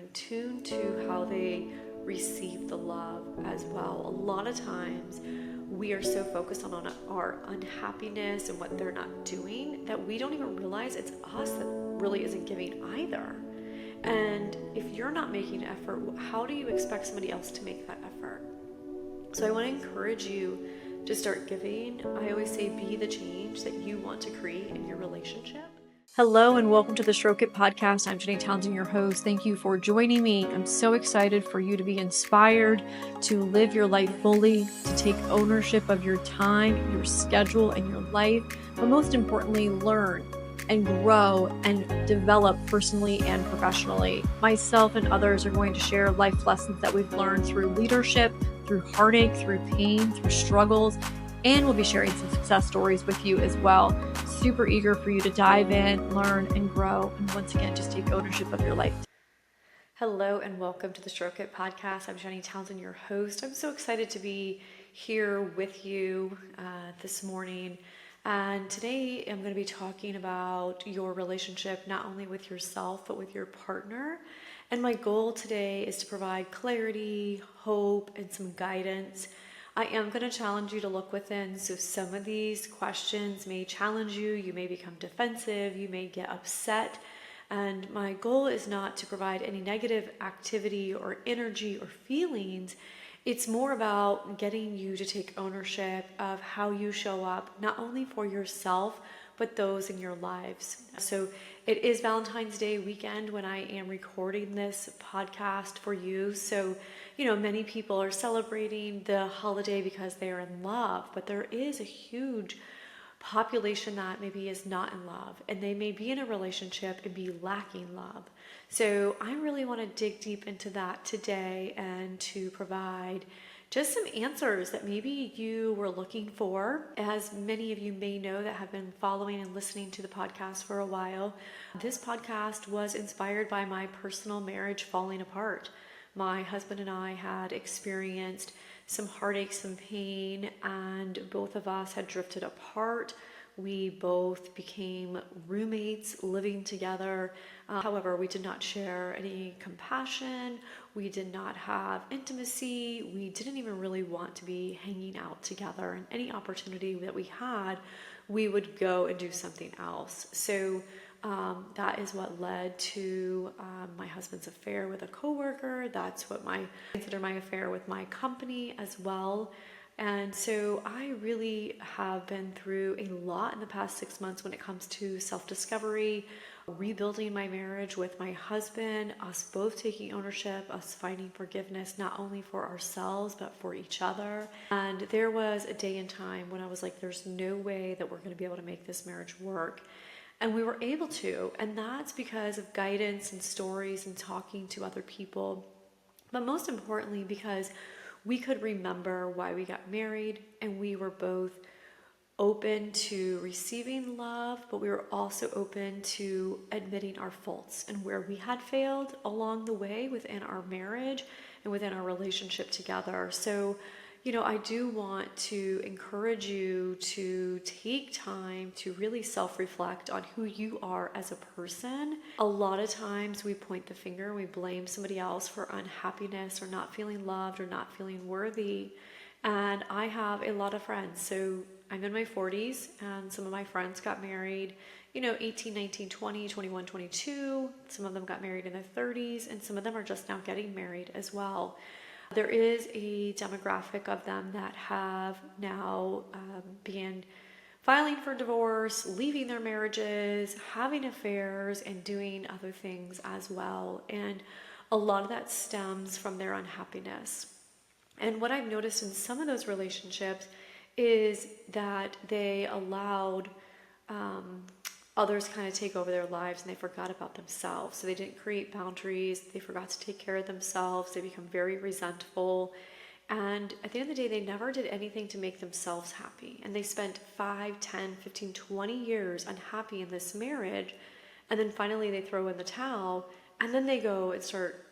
attuned to how they receive the love as well. A lot of times we are so focused on our unhappiness and what they're not doing that we don't even realize it's us that really isn't giving either. And if you're not making an effort, how do you expect somebody else to make that effort? So I want to encourage you to start giving. I always say be the change that you want to create in your relationship. Hello and welcome to the Stroke It podcast. I'm Alday Townsend, your host. Thank you for joining me. I'm so excited for you to be inspired to live your life fully, to take ownership of your time, your schedule, and your life, but most importantly, learn and grow and develop personally and professionally. Myself and others are going to share life lessons that we've learned through leadership, through heartache, through pain, through struggles, and we'll be sharing some success stories with you as well. Super eager for you to dive in, learn, and grow, and once again, just take ownership of your life. Hello and welcome to the Stroke It podcast. I'm Alday Townsend, your host. I'm so excited to be here with you this morning. And today I'm going to be talking about your relationship, not only with yourself, but with your partner. And my goal today is to provide clarity, hope, and some guidance. I am going to challenge you to look within. So some of these questions may challenge you. You may become defensive. You may get upset. And my goal is not to provide any negative activity or energy or feelings. It's more about getting you to take ownership of how you show up, not only for yourself, but those in your lives. So it is Valentine's Day weekend when I am recording this podcast for you. So, many people are celebrating the holiday because they are in love, but there is a huge population that maybe is not in love, and they may be in a relationship and be lacking love. So I really want to dig deep into that today and to provide just some answers that maybe you were looking for. As many of you may know that have been following and listening to the podcast for a while, this podcast was inspired by my personal marriage falling apart. My husband and I had experienced some heartache, some pain, and both of us had drifted apart. We both became roommates living together. However, we did not share any compassion. We did not have intimacy. We didn't even really want to be hanging out together. And any opportunity that we had, we would go and do something else. So that is what led to my husband's affair with a coworker. That's what I consider my affair with my company as well. And so I really have been through a lot in the past 6 months when it comes to self-discovery, rebuilding my marriage with my husband, us both taking ownership, us finding forgiveness, not only for ourselves, but for each other. And there was a day and time when I was like, there's no way that we're going to be able to make this marriage work. And we were able to, and that's because of guidance and stories and talking to other people. But most importantly, because we could remember why we got married, and we were both open to receiving love, but we were also open to admitting our faults and where we had failed along the way within our marriage and within our relationship together. So I do want to encourage you to take time to really self-reflect on who you are as a person. A lot of times we point the finger and we blame somebody else for unhappiness or not feeling loved or not feeling worthy. And I have a lot of friends. So I'm in my 40s and some of my friends got married, 18, 19, 20, 21, 22. Some of them got married in their 30s, and some of them are just now getting married as well. There is a demographic of them that have now began filing for divorce, leaving their marriages, having affairs, and doing other things as well. And a lot of that stems from their unhappiness. And what I've noticed in some of those relationships is that they allowed others kind of take over their lives, and they forgot about themselves. So they didn't create boundaries. They forgot to take care of themselves. They become very resentful. And at the end of the day, they never did anything to make themselves happy. And they spent 5, 10, 15, 20 years unhappy in this marriage. And then finally they throw in the towel, and then they go and start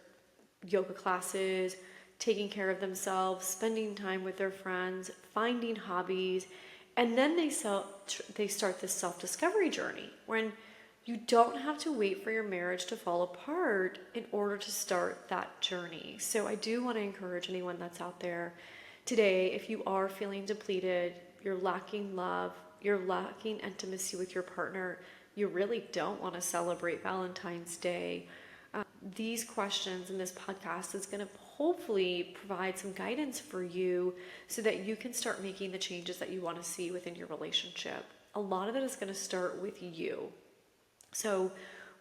yoga classes, taking care of themselves, spending time with their friends, finding hobbies. And then they start this self-discovery journey when You don't have to wait for your marriage to fall apart in order to start that journey. So I do want to encourage anyone that's out there today, if you are feeling depleted, you're lacking love, you're lacking intimacy with your partner, you really don't want to celebrate Valentine's Day. These questions in this podcast is going to hopefully provide some guidance for you so that you can start making the changes that you want to see within your relationship. A lot of it is going to start with you. So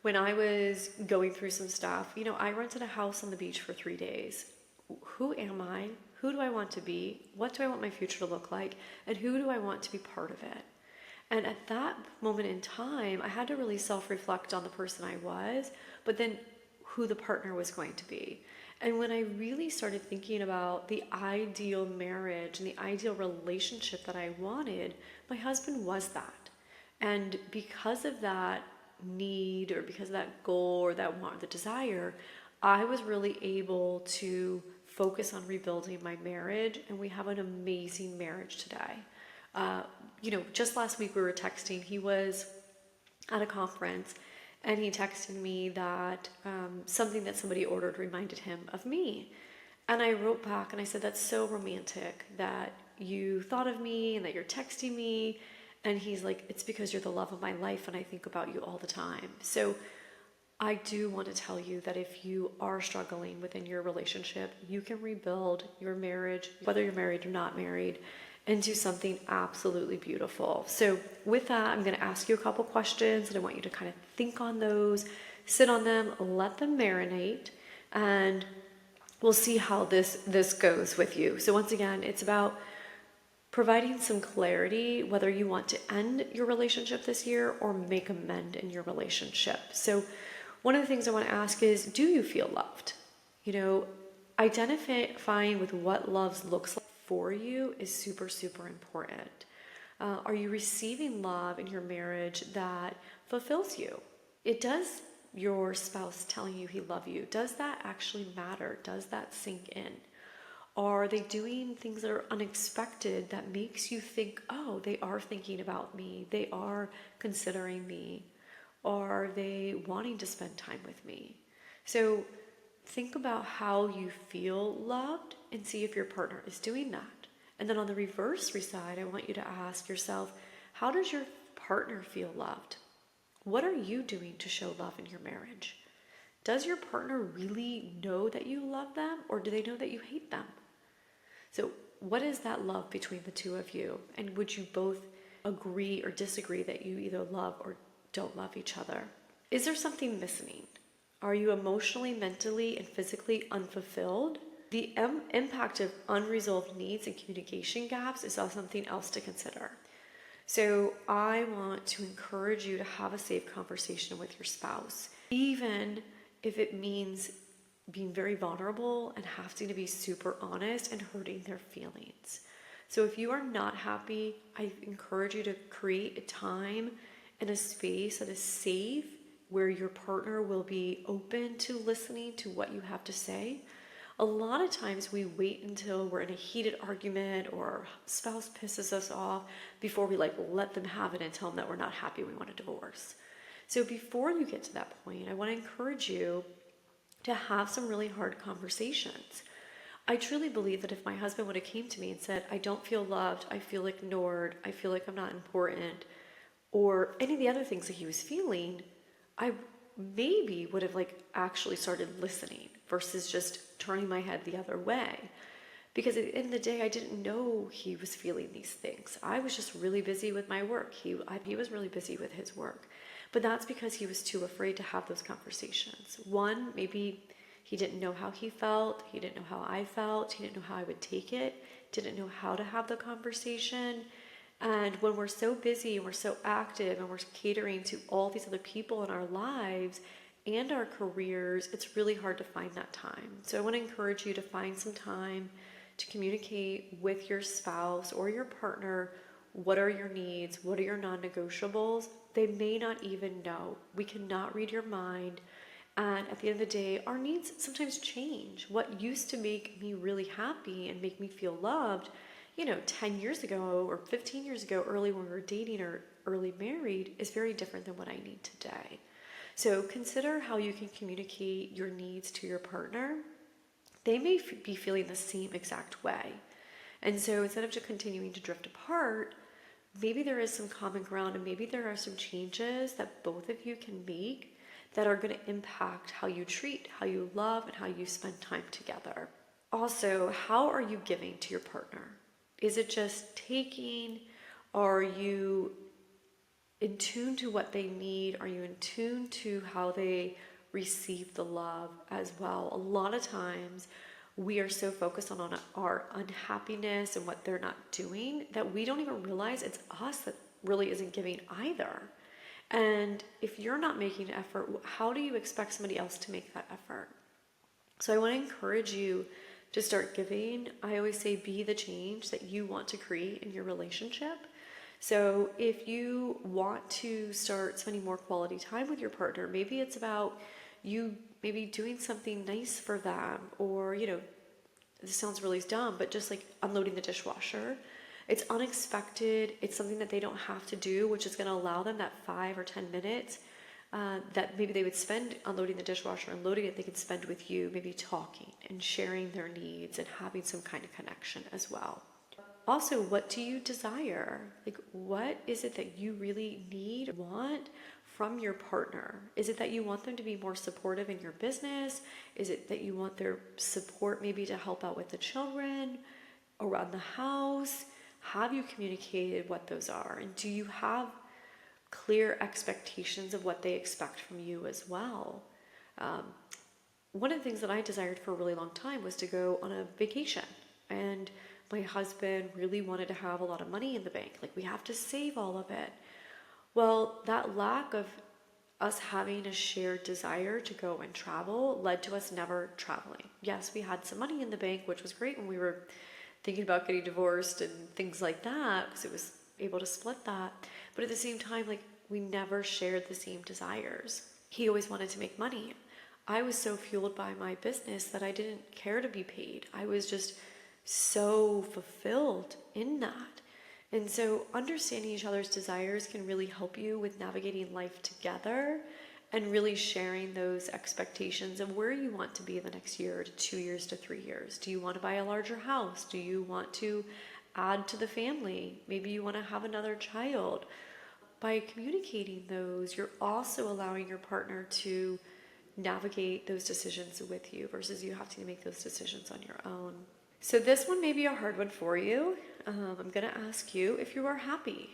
when I was going through some stuff, I rented a house on the beach for 3 days. Who am I? Who do I want to be? What do I want my future to look like? And who do I want to be part of it? And at that moment in time, I had to really self-reflect on the person I was, but then who the partner was going to be. And when I really started thinking about the ideal marriage and the ideal relationship that I wanted, my husband was that. And because of that need, or because of that goal, or that want, or the desire, I was really able to focus on rebuilding my marriage, and we have an amazing marriage today. Just last week we were texting. He was at a conference, and he texted me that something that somebody ordered reminded him of me. And I wrote back and I said, that's so romantic that you thought of me and that you're texting me. And he's like, it's because you're the love of my life and I think about you all the time. So I do want to tell you that if you are struggling within your relationship, you can rebuild your marriage, whether you're married or not married, into something absolutely beautiful. So with that, I'm going to ask you a couple questions, and I want you to kind of think on those, sit on them, let them marinate, and we'll see how this goes with you. So once again, it's about providing some clarity whether you want to end your relationship this year or make amend in your relationship. So one of the things I want to ask is, do you feel loved? Identifying with what love looks like for you is super, super important. Are you receiving love in your marriage that fulfills you? Does your spouse telling you he loves you, does that actually matter? Does that sink in? Are they doing things that are unexpected that makes you think, oh, they are thinking about me, they are considering me, are they wanting to spend time with me? So think about how you feel loved and see if your partner is doing that. And then on the reverse side, I want you to ask yourself, how does your partner feel loved? What are you doing to show love in your marriage? Does your partner really know that you love them, or do they know that you hate them? So what is that love between the two of you? And would you both agree or disagree that you either love or don't love each other? Is there something missing? Are you emotionally, mentally, and physically unfulfilled? The impact of unresolved needs and communication gaps is also something else to consider. So I want to encourage you to have a safe conversation with your spouse, even if it means being very vulnerable and having to be super honest and hurting their feelings. So if you are not happy, I encourage you to create a time and a space that is safe, where your partner will be open to listening to what you have to say. A lot of times we wait until we're in a heated argument or our spouse pisses us off before we let them have it and tell them that we're not happy, we want a divorce. So before you get to that point, I want to encourage you to have some really hard conversations. I truly believe that if my husband would have came to me and said, I don't feel loved, I feel ignored, I feel like I'm not important, or any of the other things that he was feeling, I maybe would have actually started listening versus just turning my head the other way. Because at the end of the day, I didn't know he was feeling these things. I was just really busy with my work. He was really busy with his work. But that's because he was too afraid to have those conversations. One, maybe he didn't know how he felt. He didn't know how I felt. He didn't know how I would take it. Didn't know how to have the conversation. And when we're so busy and we're so active and we're catering to all these other people in our lives and our careers, it's really hard to find that time. So I want to encourage you to find some time to communicate with your spouse or your partner. What are your needs? What are your non-negotiables? They may not even know. We cannot read your mind. And at the end of the day, our needs sometimes change. What used to make me really happy and make me feel loved, 10 years ago or 15 years ago, early when we were dating or early married is very different than what I need today. So consider how you can communicate your needs to your partner. They may be feeling the same exact way. And so instead of just continuing to drift apart, maybe there is some common ground and maybe there are some changes that both of you can make that are going to impact how you treat, how you love, and how you spend time together. Also, how are you giving to your partner? Is it just taking? Are you in tune to what they need? Are you in tune to how they receive the love as well? A lot of times we are so focused on our unhappiness and what they're not doing that we don't even realize it's us that really isn't giving either. And if you're not making an effort, how do you expect somebody else to make that effort? So I want to encourage you to start giving. I always say be the change that you want to create in your relationship. So if you want to start spending more quality time with your partner, maybe it's about you maybe doing something nice for them, or, this sounds really dumb, but just like unloading the dishwasher. It's unexpected. It's something that they don't have to do, which is going to allow them that 5 or 10 minutes that maybe they would spend unloading the dishwasher and loading it, they could spend with you, maybe talking and sharing their needs and having some kind of connection as well. Also, what do you desire? Like, what is it that you really need, want from your partner? Is it that you want them to be more supportive in your business? Is it that you want their support maybe to help out with the children, around the house? Have you communicated what those are? And do you have clear expectations of what they expect from you as well? One of the things that I desired for a really long time was to go on a vacation. And my husband really wanted to have a lot of money in the bank. Like, we have to save all of it. Well, that lack of us having a shared desire to go and travel led to us never traveling. Yes, we had some money in the bank, which was great when we were thinking about getting divorced and things like that, because it was able to split that. But at the same time, like, we never shared the same desires. He always wanted to make money. I was so fueled by my business that I didn't care to be paid. I was just so fulfilled in that. And so understanding each other's desires can really help you with navigating life together and really sharing those expectations of where you want to be in the next year to 2 years to 3 years. Do you want to buy a larger house? Do you want to add to the family? Maybe you want to have another child. By communicating those, you're also allowing your partner to navigate those decisions with you versus you having to make those decisions on your own. So this one may be a hard one for you. I'm going to ask you if you are happy.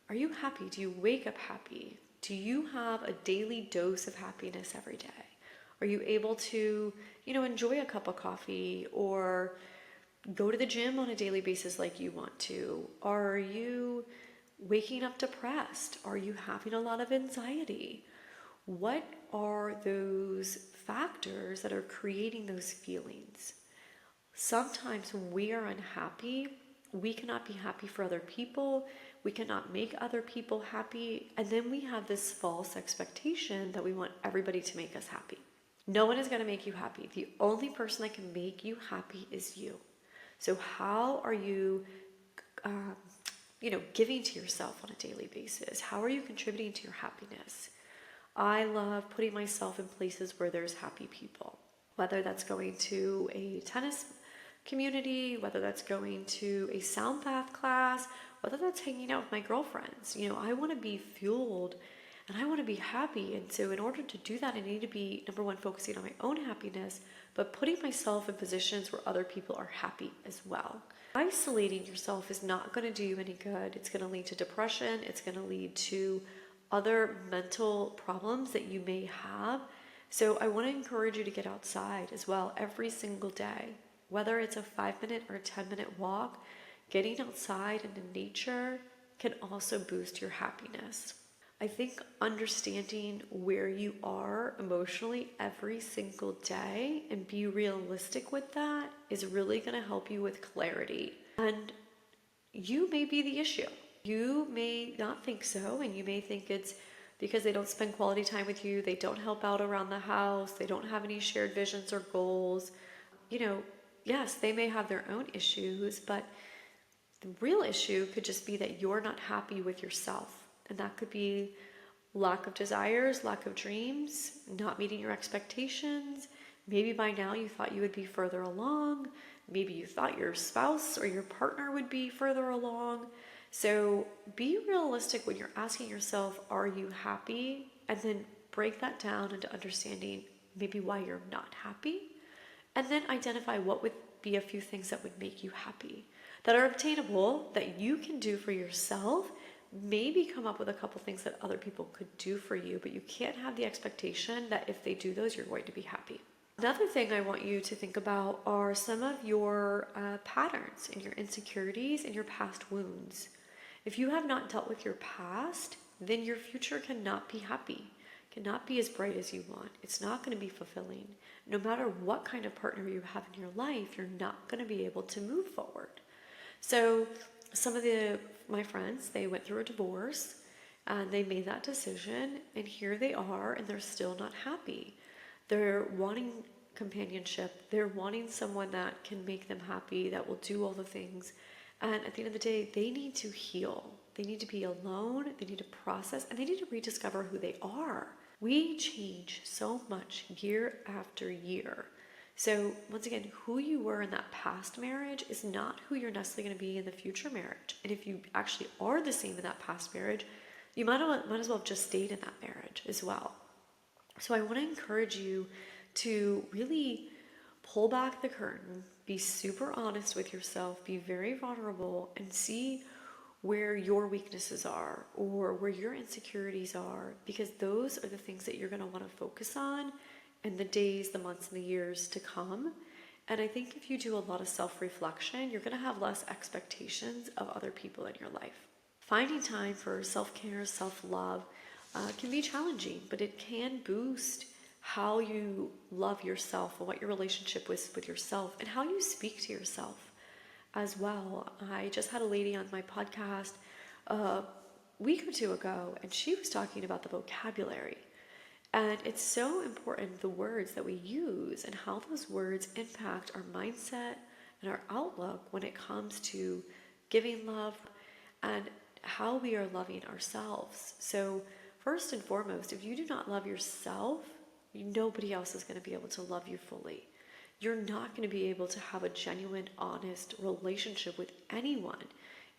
Are you happy? Do you wake up happy? Do you have a daily dose of happiness every day? Are you able to, enjoy a cup of coffee or go to the gym on a daily basis like you want to? Are you waking up depressed? Are you having a lot of anxiety? What are those factors that are creating those feelings? Sometimes when we are unhappy, we cannot be happy for other people. We cannot make other people happy. And then we have this false expectation that we want everybody to make us happy. No one is going to make you happy. The only person that can make you happy is you. So how are you, giving to yourself on a daily basis? How are you contributing to your happiness? I love putting myself in places where there's happy people, whether that's going to a tennis community, whether that's going to a sound bath class, whether that's hanging out with my girlfriends. I want to be fueled and I want to be happy. And so in order to do that, I need to be, number one, focusing on my own happiness, but putting myself in positions where other people are happy as well. Isolating yourself is not going to do you any good. It's going to lead to depression. It's going to lead to other mental problems that you may have. So I want to encourage you to get outside as well every single day. Whether it's a 5-minute or a 10-minute walk, getting outside into nature can also boost your happiness. I think understanding where you are emotionally every single day and be realistic with that is really going to help you with clarity. And you may be the issue. You may not think so, and you may think it's because they don't spend quality time with you, they don't help out around the house, they don't have any shared visions or goals. Yes, they may have their own issues, but the real issue could just be that you're not happy with yourself. And that could be lack of desires, lack of dreams, not meeting your expectations. Maybe by now you thought you would be further along. Maybe you thought your spouse or your partner would be further along. So be realistic when you're asking yourself, are you happy? And then break that down into understanding maybe why you're not happy. And then identify what would be a few things that would make you happy, that are obtainable, that you can do for yourself. Maybe come up with a couple things that other people could do for you, but you can't have the expectation that if they do those, you're going to be happy. Another thing I want you to think about are some of your patterns and your insecurities and your past wounds. If you have not dealt with your past, then your future cannot be happy, cannot be as bright as you want. It's not going to be fulfilling. No matter what kind of partner you have in your life, you're not going to be able to move forward. So some of my friends, they went through a divorce and they made that decision, and here they are, and they're still not happy. They're wanting companionship. They're wanting someone that can make them happy, that will do all the things. And at the end of the day, they need to heal. They need to be alone. They need to process, and they need to rediscover who they are. We change so much year after year. So once again, who you were in that past marriage is not who you're necessarily going to be in the future marriage. And if you actually are the same in that past marriage, you might as well have just stayed in that marriage as well. So I want to encourage you to really pull back the curtain, be super honest with yourself, be very vulnerable, and see where your weaknesses are or where your insecurities are, because those are the things that you're going to want to focus on in the days, the months, and the years to come. And I think if you do a lot of self-reflection, you're going to have less expectations of other people in your life. Finding time for self-care, self-love can be challenging, but it can boost how you love yourself and what your relationship is with yourself and how you speak to yourself as well. I just had a lady on my podcast a week or two ago, and she was talking about the vocabulary. And it's so important, the words that we use and how those words impact our mindset and our outlook when it comes to giving love and how we are loving ourselves. So first and foremost, if you do not love yourself, nobody else is going to be able to love you fully. You're not going to be able to have a genuine, honest relationship with anyone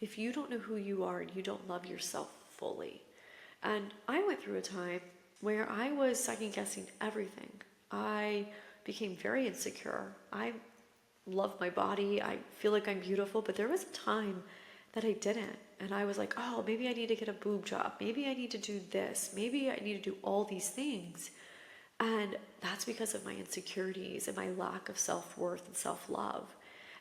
if you don't know who you are and you don't love yourself fully. And I went through a time where I was second-guessing everything. I became very insecure. I love my body. I feel like I'm beautiful, but there was a time that I didn't. And I was like, oh, maybe I need to get a boob job. Maybe I need to do this. Maybe I need to do all these things. And that's because of my insecurities and my lack of self-worth and self-love.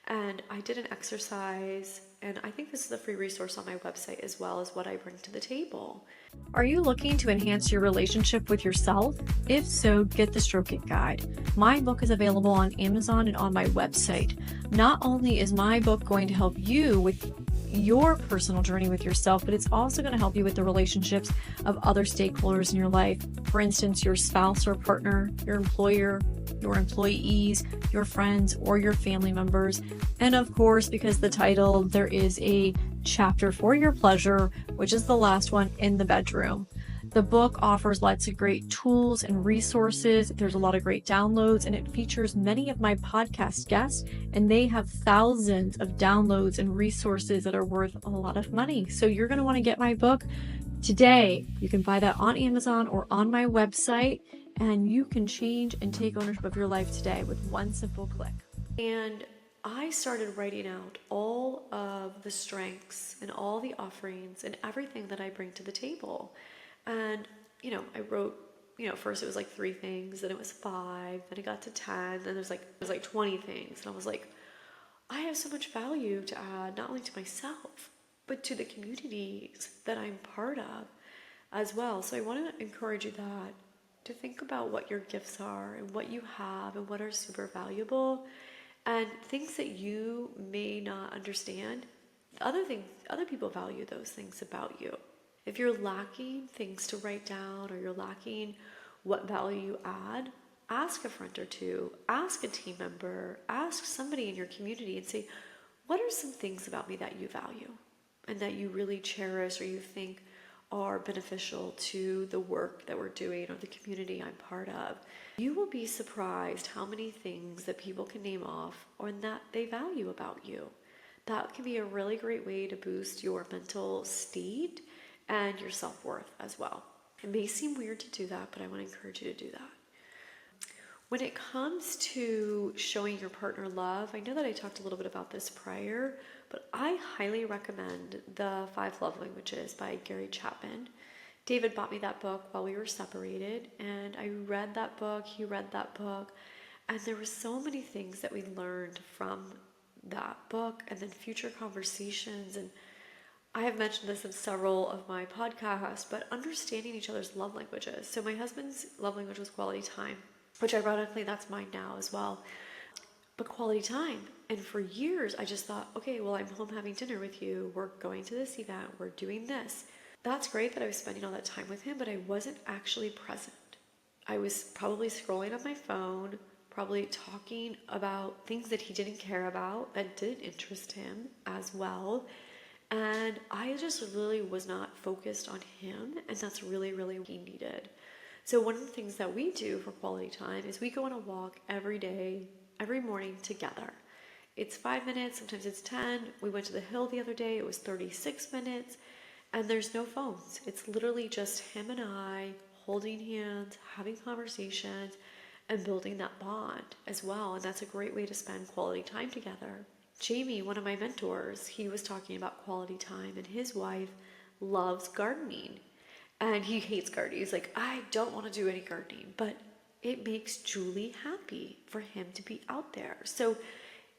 And I did an exercise, and I think this is a free resource on my website as well as what I bring to the table. Are you looking to enhance your relationship with yourself? If so, get the Stroke It Guide. My book is available on Amazon and on my website. Not only is my book going to help you with your personal journey with yourself, but it's also going to help you with the relationships of other stakeholders in your life. For instance, your spouse or partner, your employer, your employees, your friends, or your family members. And of course, because the title, there is a chapter for your pleasure, which is the last one, in the bedroom. The book offers lots of great tools and resources. There's a lot of great downloads, and it features many of my podcast guests, and they have thousands of downloads and resources that are worth a lot of money. So you're going to want to get my book today. You can buy that on Amazon or on my website, and you can change and take ownership of your life today with one simple click. And I started writing out all of the strengths and all the offerings and everything that I bring to the table. And, I wrote, first it was like 3 things, then it was 5, then it got to 10, then it was like 20 things. And I was like, I have so much value to add, not only to myself, but to the communities that I'm part of as well. So I want to encourage you to think about what your gifts are and what you have and what are super valuable, and things that you may not understand. Other people value those things about you. If you're lacking things to write down, or you're lacking what value you add, ask a friend or two, ask a team member, ask somebody in your community and say, what are some things about me that you value and that you really cherish, or you think are beneficial to the work that we're doing or the community I'm part of. You will be surprised how many things that people can name off or that they value about you. That can be a really great way to boost your mental state and your self-worth as well. It may seem weird to do that, but I want to encourage you to do that. When it comes to showing your partner love, I know that I talked a little bit about this prior, but I highly recommend The 5 Love Languages by Gary Chapman. David bought me that book while we were separated, and I read that book, he read that book, and there were so many things that we learned from that book and then future conversations. And I have mentioned this in several of my podcasts, but understanding each other's love languages. So my husband's love language was quality time, which ironically that's mine now as well. But quality time. And for years I just thought, okay, well, I'm home having dinner with you, we're going to this event, we're doing this. That's great that I was spending all that time with him, but I wasn't actually present. I was probably scrolling on my phone, probably talking about things that he didn't care about, that didn't interest him as well. And I just really was not focused on him, and that's really, really what he needed. So one of the things that we do for quality time is we go on a walk every day, every morning together. It's 5 minutes, sometimes it's 10. We went to the hill the other day, it was 36 minutes. And there's no phones. It's literally just him and I holding hands, having conversations, and building that bond as well. And that's a great way to spend quality time together. Jamie, one of my mentors, he was talking about quality time, and his wife loves gardening. And he hates gardening. He's like, I don't want to do any gardening. But it makes Julie happy for him to be out there. So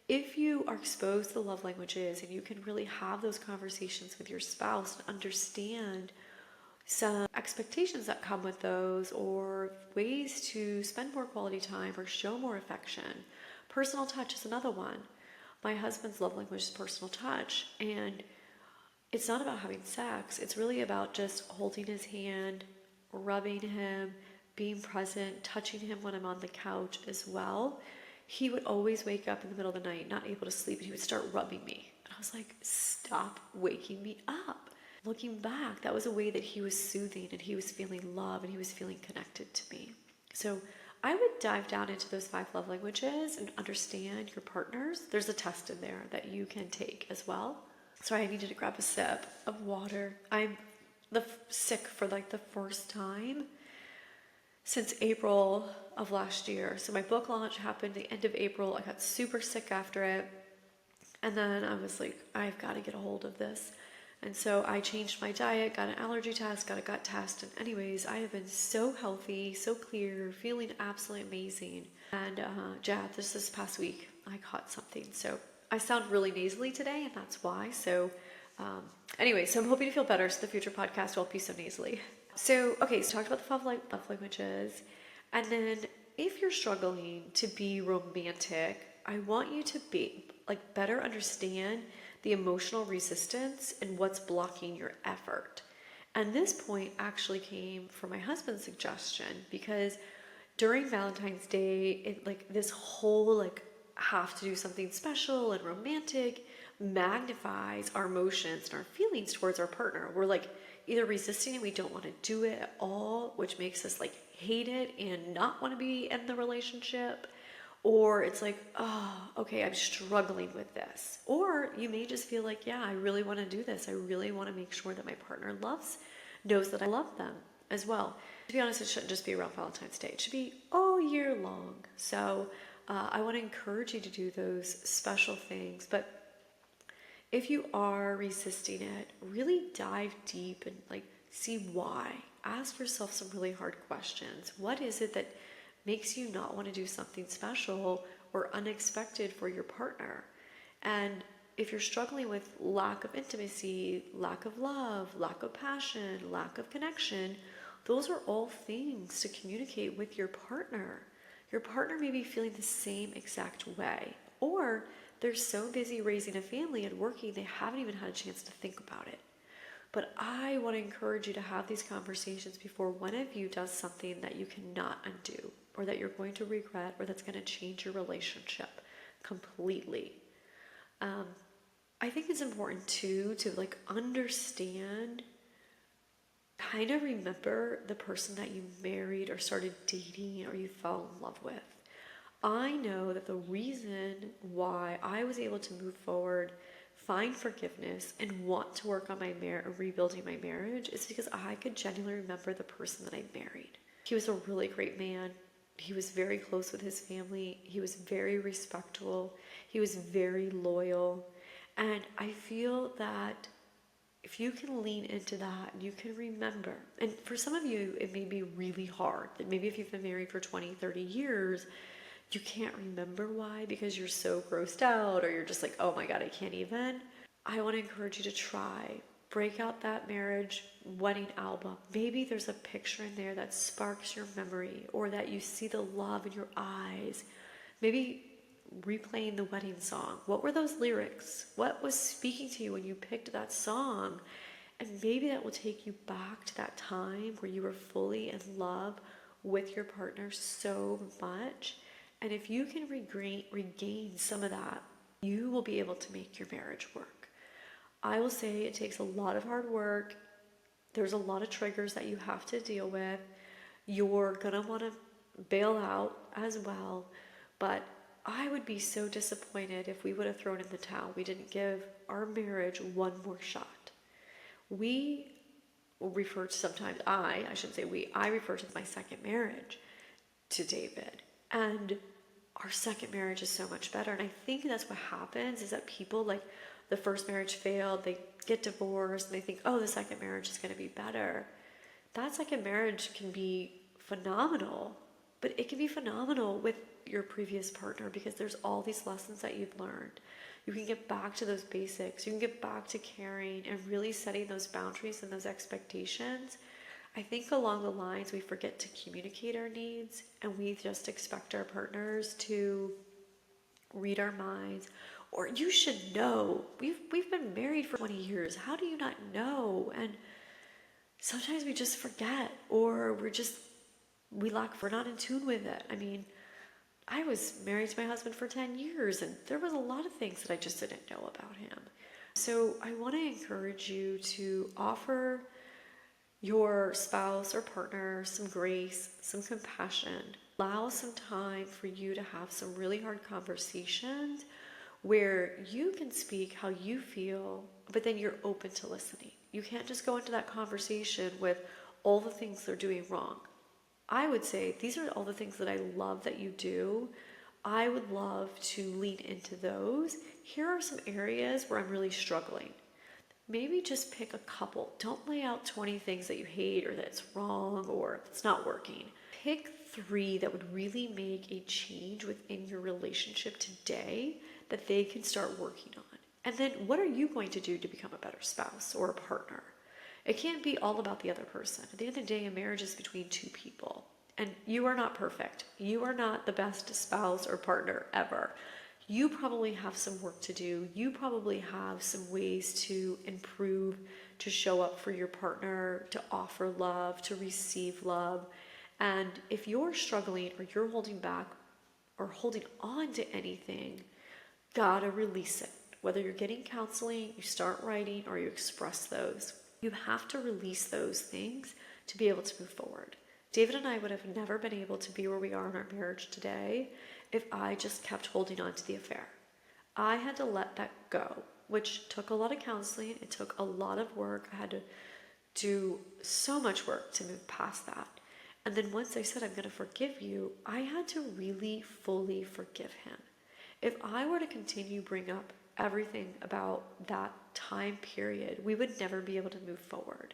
if you are exposed to the love languages and you can really have those conversations with your spouse and understand some expectations that come with those, or ways to spend more quality time or show more affection. Personal touch is another one. My husband's love language is personal touch, and it's not about having sex. It's really about just holding his hand, rubbing him, being present, touching him when I'm on the couch as well. He would always wake up in the middle of the night, not able to sleep, and he would start rubbing me. And I was like, stop waking me up. Looking back, that was a way that he was soothing, and he was feeling love, and he was feeling connected to me. So I would dive down into those 5 love languages and understand your partners. There's a test in there that you can take as well. Sorry, I needed to grab a sip of water. I'm sick for like the first time since April of last year. So my book launch happened the end of April. I got super sick after it. And then I was like, I've got to get a hold of this. And so I changed my diet, got an allergy test, got a gut test. And anyways, I have been so healthy, so clear, feeling absolutely amazing. And this past week, I caught something. So I sound really nasally today, and that's why. So so I'm hoping to feel better, so the future podcast won't be so nasally. So talked about the love languages. And then if you're struggling to be romantic, I want you to better understand the emotional resistance and what's blocking your effort. And this point actually came from my husband's suggestion, because during Valentine's Day, this whole have to do something special and romantic magnifies our emotions and our feelings towards our partner. We're either resisting and we don't want to do it at all, which makes us hate it and not want to be in the relationship. Or it's I'm struggling with this. Or you may just feel I really want to do this. I really want to make sure that my partner knows that I love them as well. To be honest, it shouldn't just be around Valentine's Day. It should be all year long. So I want to encourage you to do those special things. But if you are resisting it, really dive deep and see why. Ask yourself some really hard questions. What is it that makes you not want to do something special or unexpected for your partner? And if you're struggling with lack of intimacy, lack of love, lack of passion, lack of connection, those are all things to communicate with your partner. Your partner may be feeling the same exact way, or they're so busy raising a family and working, they haven't even had a chance to think about it. But I want to encourage you to have these conversations before one of you does something that you cannot undo, or that you're going to regret, or that's going to change your relationship completely. I think it's important too to understand kind of remember the person that you married or started dating or you fell in love with. I know that the reason why I was able to move forward, find forgiveness, and want to work on my rebuilding my marriage is because I could genuinely remember the person that I married. He was a really great man. He was very close with his family. He was very respectful. He was very loyal. And I feel that if you can lean into that, you can remember. And for some of you, it may be really hard. That maybe if you've been married for 20, 30 years, you can't remember why because you're so grossed out or you're just like, oh my God, I can't even. I want to encourage you to try. Break out that marriage wedding album. Maybe there's a picture in there that sparks your memory or that you see the love in your eyes. Maybe replaying the wedding song. What were those lyrics? What was speaking to you when you picked that song? And maybe that will take you back to that time where you were fully in love with your partner so much. And if you can regain some of that, you will be able to make your marriage work. I will say it takes a lot of hard work. There's a lot of triggers that you have to deal with. You're going to want to bail out as well. But I would be so disappointed if we would have thrown in the towel. We didn't give our marriage one more shot. We refer to sometimes, I shouldn't say we, I refer to my second marriage to David. And our second marriage is so much better. And I think that's what happens is that people, like, the first marriage failed, they get divorced, and they think, oh, the second marriage is going to be better. That second marriage can be phenomenal, but it can be phenomenal with your previous partner because there's all these lessons that you've learned. You can get back to those basics. You can get back to caring and really setting those boundaries and those expectations. I think along the lines we forget to communicate our needs and we just expect our partners to read our minds. Or you should know, we've been married for 20 years. How do you not know? And sometimes we just forget or we're not in tune with it. I mean, I was married to my husband for 10 years and there was a lot of things that I just didn't know about him. So I want to encourage you to offer your spouse or partner some grace, some compassion. Allow some time for you to have some really hard conversations where you can speak how you feel, but then you're open to listening. You can't just go into that conversation with all the things they're doing wrong. I would say these are all the things that I love that you do. I would love to lean into those. Here are some areas where I'm really struggling. Maybe just pick a couple. Don't lay out 20 things that you hate or that's wrong or it's not working. Pick 3 that would really make a change within your relationship today that they can start working on. And then what are you going to do to become a better spouse or a partner? It can't be all about the other person. At the end of the day, a marriage is between 2 people. And you are not perfect. You are not the best spouse or partner ever. You probably have some work to do. You probably have some ways to improve, to show up for your partner, to offer love, to receive love. And if you're struggling or you're holding back or holding on to anything, gotta release it. Whether you're getting counseling, you start writing, or you express those. You have to release those things to be able to move forward. David and I would have never been able to be where we are in our marriage today if I just kept holding on to the affair. I had to let that go, which took a lot of counseling. It took a lot of work. I had to do so much work to move past that. And then once I said, I'm going to forgive you, I had to really fully forgive him. If I were to continue bring up everything about that time period, we would never be able to move forward.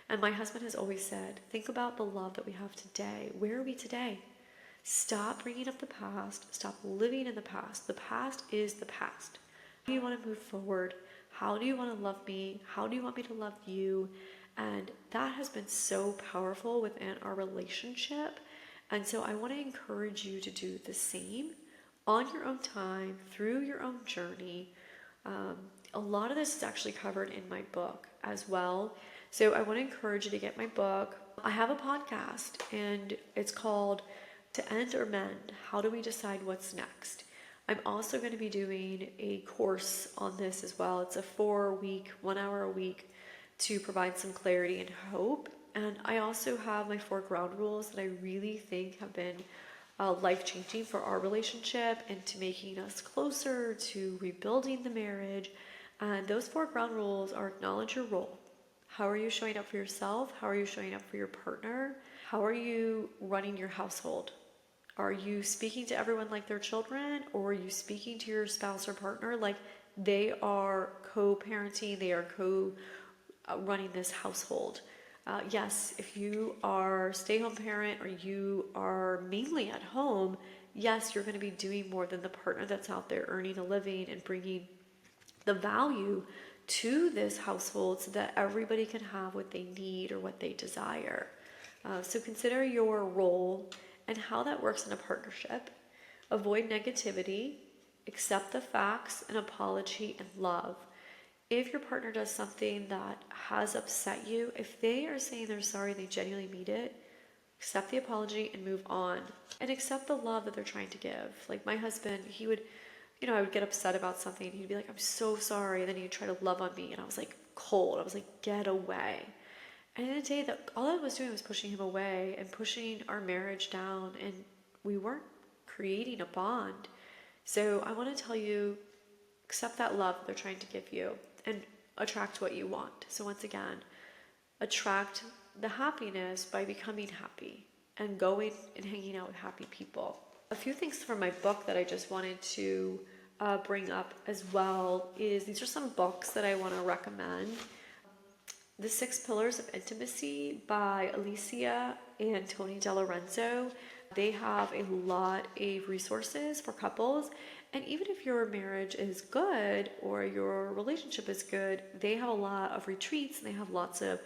And my husband has always said, think about the love that we have today. Where are we today? Stop bringing up the past. Stop living in the past. The past is the past. How do you want to move forward? How do you want to love me? How do you want me to love you? And that has been so powerful within our relationship. And so I want to encourage you to do the same on your own time, through your own journey. A lot of this is actually covered in my book as well. So I want to encourage you to get my book. I have a podcast and it's called To End or Mend, How Do We Decide What's Next? I'm also going to be doing a course on this as well. It's a 4-week, 1 hour a week to provide some clarity and hope. And I also have my 4 ground rules that I really think have been life-changing for our relationship and to making us closer to rebuilding the marriage. And those 4 ground rules are: acknowledge your role. How are you showing up for yourself? How are you showing up for your partner? How are you running your household? Are you speaking to everyone like they're children, or are you speaking to your spouse or partner like they are co-parenting, they are co-running this household? Yes, if you are a stay-home parent or you are mainly at home, yes, you're going to be doing more than the partner that's out there earning a living and bringing the value to this household so that everybody can have what they need or what they desire. So consider your role and how that works in a partnership. Avoid negativity, accept the facts, and apology and love. If your partner does something that has upset you, if they are saying they're sorry, they genuinely mean it, accept the apology and move on. And accept the love that they're trying to give. Like my husband, he would, I would get upset about something. He'd be like, I'm so sorry. And then he'd try to love on me. And I was like cold. I was like, get away. And in a day that all I was doing was pushing him away and pushing our marriage down. And we weren't creating a bond. So I want to tell you, accept that love they're trying to give you and attract what you want. So once again, attract the happiness by becoming happy and going and hanging out with happy people. A few things from my book that I just wanted to bring up as well is these are some books that I want to recommend. The 6 Pillars of Intimacy by Alicia and Tony DeLorenzo. They have a lot of resources for couples. And even if your marriage is good or your relationship is good, they have a lot of retreats and they have lots of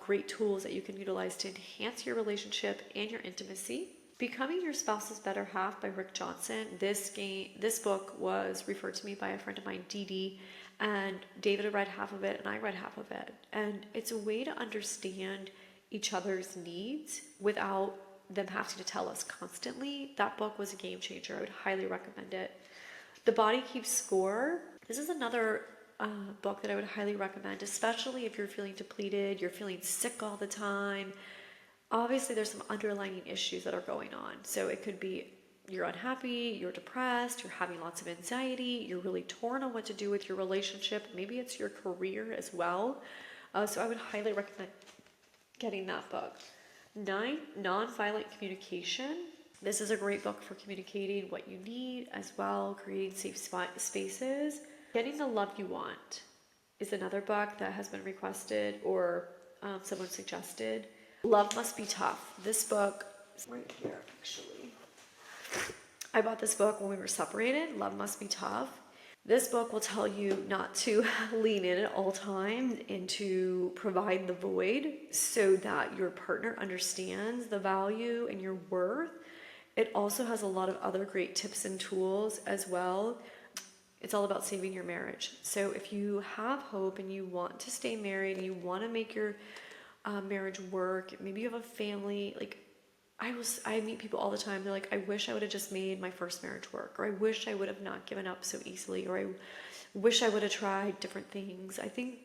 great tools that you can utilize to enhance your relationship and your intimacy. Becoming Your Spouse's Better Half by Rick Johnson. This book was referred to me by a friend of mine, Dee Dee, and David read half of it and I read half of it. And it's a way to understand each other's needs without them having to tell us constantly. That book was a game changer. I would highly recommend it. The Body Keeps Score. This is another book that I would highly recommend, especially if you're feeling depleted, you're feeling sick all the time. Obviously, there's some underlying issues that are going on. So it could be you're unhappy, you're depressed, you're having lots of anxiety, you're really torn on what to do with your relationship. Maybe it's your career as well. So I would highly recommend getting that book. 9, Nonviolent Communication. This is a great book for communicating what you need as well, creating safe spaces. Getting the Love You Want is another book that has been requested or someone suggested. Love Must Be Tough. This book is right here, actually. I bought this book when we were separated. Love Must Be Tough. This book will tell you not to lean in at all times and to provide the void so that your partner understands the value and your worth. It also has a lot of other great tips and tools as well. It's all about saving your marriage. So if you have hope and you want to stay married and you want to make your marriage work, maybe you have a family, like I meet people all the time. They're like, I wish I would have just made my first marriage work, or I wish I would have not given up so easily, or I wish I would have tried different things. I think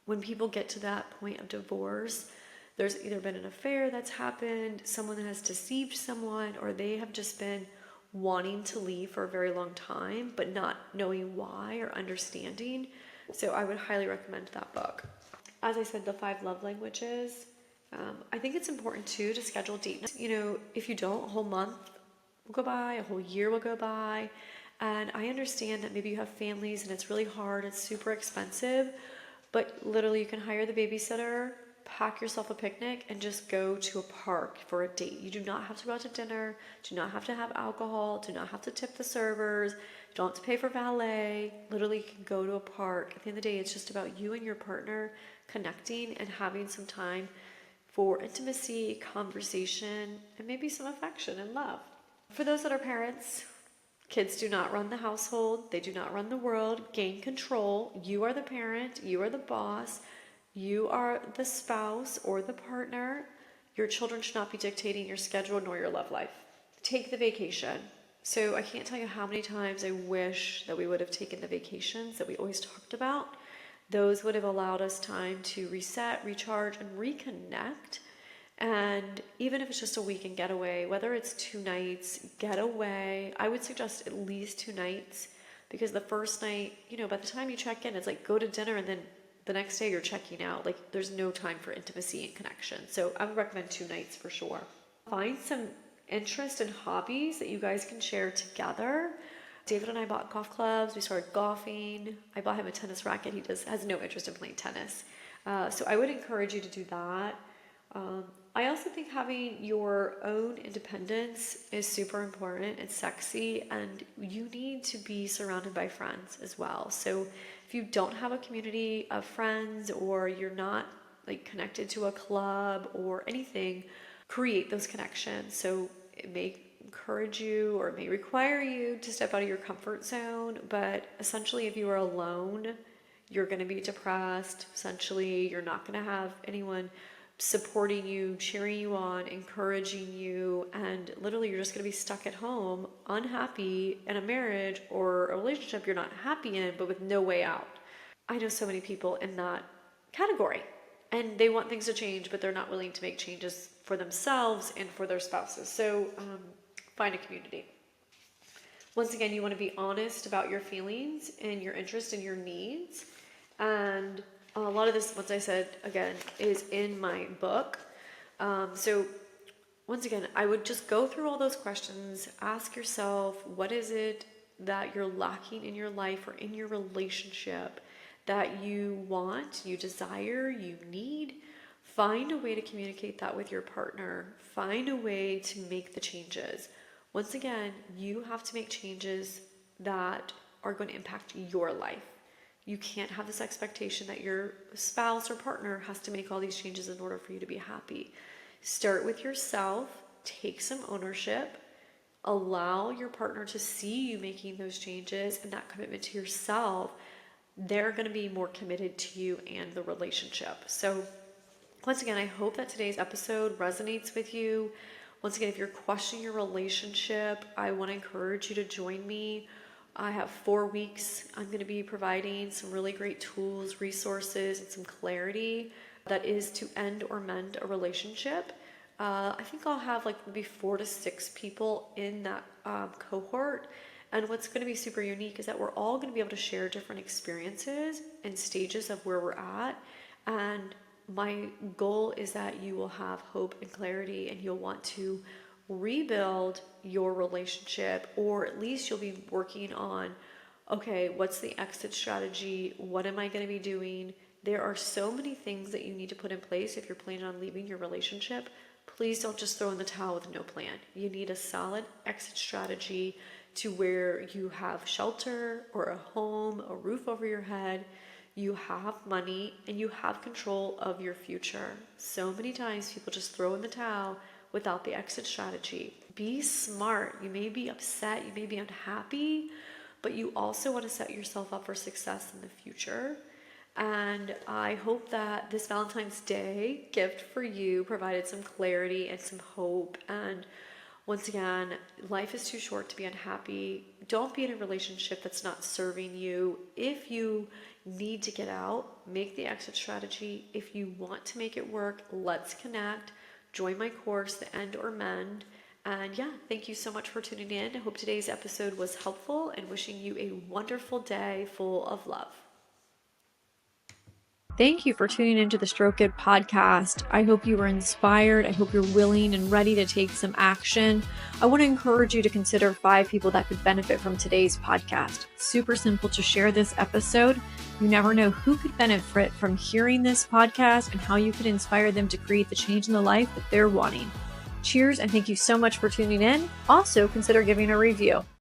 when people get to that point of divorce, there's either been an affair that's happened, someone has deceived someone, or they have just been wanting to leave for a very long time, but not knowing why or understanding. So I would highly recommend that book. As I said, the 5 love languages. I think it's important too to schedule date nights. If you don't, a whole month will go by, a whole year will go by. And I understand that maybe you have families and it's really hard, it's super expensive, but literally you can hire the babysitter, pack yourself a picnic, and just go to a park for a date. You do not have to go out to dinner, do not have to have alcohol, do not have to tip the servers, don't have to pay for valet. Literally you can go to a park. At the end of the day, it's just about you and your partner connecting and having some time for intimacy, conversation, and maybe some affection and love. For those that are parents, kids do not run the household. They do not run the world. Gain control. You are the parent. You are the boss. You are the spouse or the partner. Your children should not be dictating your schedule nor your love life. Take the vacation. So I can't tell you how many times I wish that we would have taken the vacations that we always talked about. Those would have allowed us time to reset, recharge, and reconnect. And even if it's just a weekend getaway, whether it's 2 nights getaway, I would suggest at least 2 nights, because the first night, by the time you check in, it's like go to dinner and then the next day you're checking out. Like there's no time for intimacy and connection. So I would recommend 2 nights for sure. Find some interest in hobbies that you guys can share together. David and I bought golf clubs. We started golfing. I bought him a tennis racket. He has no interest in playing tennis. So I would encourage you to do that. I also think having your own independence is super important. It's sexy, and you need to be surrounded by friends as well. So if you don't have a community of friends, or you're not like connected to a club or anything, create those connections. So it may encourage you or it may require you to step out of your comfort zone, but essentially if you are alone, you're going to be depressed. Essentially, you're not going to have anyone supporting you, cheering you on, encouraging you, and literally you're just going to be stuck at home, unhappy in a marriage or a relationship you're not happy in, but with no way out. I know so many people in that category, and they want things to change, but they're not willing to make changes for themselves and for their spouses. So find a community. Once again, you want to be honest about your feelings and your interests and your needs. And a lot of this, once I said, again, is in my book. So once again, I would just go through all those questions. Ask yourself, what is it that you're lacking in your life or in your relationship that you want, you desire, you need? Find a way to communicate that with your partner. Find a way to make the changes. Once again, you have to make changes that are going to impact your life. You can't have this expectation that your spouse or partner has to make all these changes in order for you to be happy. Start with yourself, take some ownership, allow your partner to see you making those changes and that commitment to yourself. They're going to be more committed to you and the relationship. So once again, I hope that today's episode resonates with you. Once again, if you're questioning your relationship, I want to encourage you to join me. I have 4 weeks. I'm going to be providing some really great tools, resources, and some clarity that is to end or mend a relationship. I think I'll have like maybe 4 to 6 people in that cohort. And what's going to be super unique is that we're all going to be able to share different experiences and stages of where we're at. And my goal is that you will have hope and clarity, and you'll want to rebuild your relationship, or at least you'll be working on, okay, what's the exit strategy? What am I going to be doing? There are so many things that you need to put in place if you're planning on leaving your relationship. Please don't just throw in the towel with no plan. You need a solid exit strategy to where you have shelter or a home, a roof over your head, you have money, and you have control of your future. So many times people just throw in the towel without the exit strategy. Be smart. You may be upset, you may be unhappy, but you also want to set yourself up for success in the future. And I hope that this Valentine's Day gift for you provided some clarity and some hope. And once again, life is too short to be unhappy. Don't be in a relationship that's not serving you. If you need to get out, make the exit strategy. If you want to make it work, let's connect. Join my course, The End or Mend. And yeah, thank you so much for tuning in. I hope today's episode was helpful, and wishing you a wonderful day full of love. Thank you for tuning into the Stroke It podcast. I hope you were inspired. I hope you're willing and ready to take some action. I want to encourage you to consider 5 people that could benefit from today's podcast. Super simple to share this episode. You never know who could benefit from hearing this podcast and how you could inspire them to create the change in the life that they're wanting. Cheers, and thank you so much for tuning in. Also, consider giving a review.